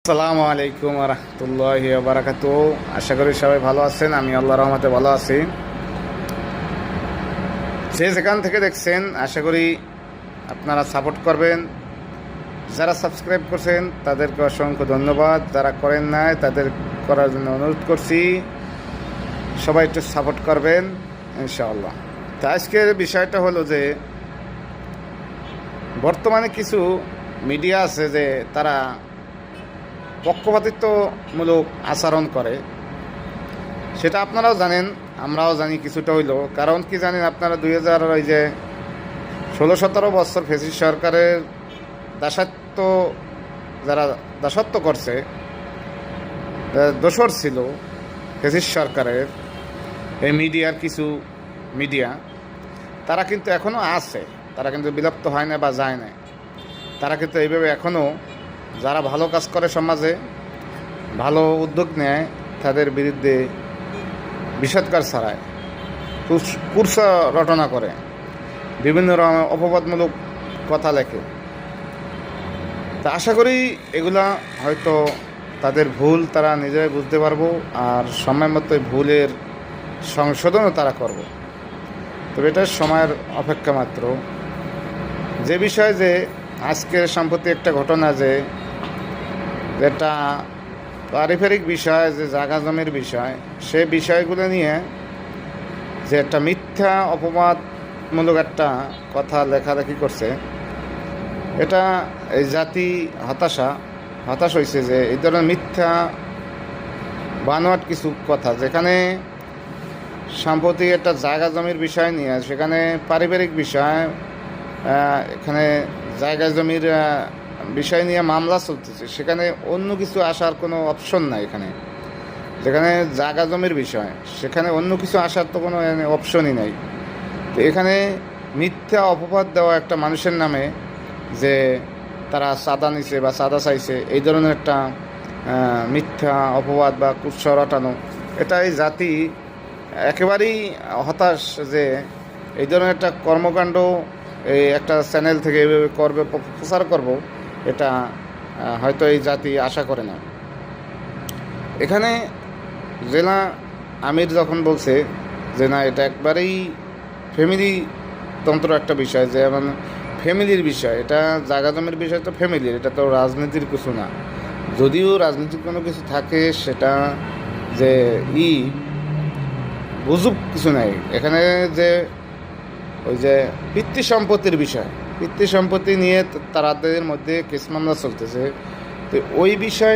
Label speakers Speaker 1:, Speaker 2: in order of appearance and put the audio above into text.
Speaker 1: আসসালামু আলাইকুম রহমতুল্লাহি ওয়া বারাকাতুহু। আশা করি সবাই ভালো আছেন। আমি আল্লাহর রহমতে ভালো আছি। যে যেখান থেকে দেখছেন আশা করি আপনারা সাপোর্ট করবেন। যারা সাবস্ক্রাইব করছেন তাদেরকে অসংখ্য ধন্যবাদ, যারা করেন নাই তাদের করার জন্য অনুরোধ করছি। সবাই একটু সাপোর্ট করবেন ইনশাআল্লাহ। তো আজকের বিষয়টা হলো যে বর্তমানে কিছু মিডিয়া আছে যে তারা পক্ষপাতিত্বমূলক আচরণ করে। সেটা আপনারাও জানেন, আমরাও জানি কিছুটা হইলো। কারণ কি জানেন আপনারা 2016-17 বছর ফ্যাসিস্ট সরকারের যারা দাসত্ব করছে, দোসর ছিল ফ্যাসিস্ট সরকারের এই মিডিয়ার কিছু মিডিয়া, তারা কিন্তু এখনও আছে, তারা কিন্তু বিলুপ্ত হয় না বা যায় না। তারা কিন্তু এইভাবে এখনও যারা ভালো কাজ করে, সমাজে ভালো উদ্যোগ নেয়, তাদের বিরুদ্ধে বিষাদগার ছড়ায়, কুৎসা রটনা করে, বিভিন্ন রকমের অপবাদমূলক কথা লেখে। তা আশা করি এগুলা হয়তো তাদের ভুল তারা নিজেরাই বুঝতে পারবো, আর সময় মতো ভুলের সংশোধনও তারা করবে। তবে এটা সময়ের অপেক্ষা মাত্র। যে বিষয় যে আজকের সম্প্রতি একটা ঘটনা, যে যেটা পারিবারিক বিষয়, যে জায়গা জমির বিষয়, সে বিষয়গুলো নিয়ে যে একটা মিথ্যা অপবাদমূলক একটা কথা লেখালেখি করছে, এটা এই জাতি হতাশ হয়েছে যে এই ধরনের মিথ্যা বানোয়াট কিছু কথা, যেখানে সম্প্রতি একটা জায়গা জমির বিষয় নিয়ে, সেখানে পারিবারিক বিষয়, এখানে জায়গা জমির বিষয় নিয়ে মামলা চলতেছে, সেখানে অন্য কিছু আসার কোনো অপশন নাই। যেখানে জায়গা জমির বিষয়, সেখানে অন্য কিছু আসার তো কোনো অপশনই নাই। তো এখানে মিথ্যা অপবাদ দেওয়া একটা মানুষের নামে, যে তারা চাঁদা নিছে বা চাঁদা চাইছে, এই ধরনের একটা মিথ্যা অপবাদ বা কুৎসা রটানো, এটা এই জাতি একেবারেই হতাশ যে এই ধরনের একটা কর্মকাণ্ড এই একটা চ্যানেল থেকে এইভাবে করবে, প্রচার করব, এটা হয়তো এই জাতি আশা করে না। এখানে জেলা আমির যখন বলছে যে না, এটা একবারেই ফ্যামিলি তন্ত্র একটা বিষয়, যে মানে ফ্যামিলির বিষয়, এটা জায়গা জমির বিষয়, তো ফ্যামিলির, এটা তো রাজনীতির কিছু না। যদিও রাজনীতির কোনো কিছু থাকে, সেটা যে গুজব কিছু নাই এখানে। যে ওই যে পিতৃ সম্পত্তির বিষয়, পিতৃ সম্পত্তি নিয়ে তাদের মধ্যে কেস মামলা চলতেছে, তো ওই বিষয়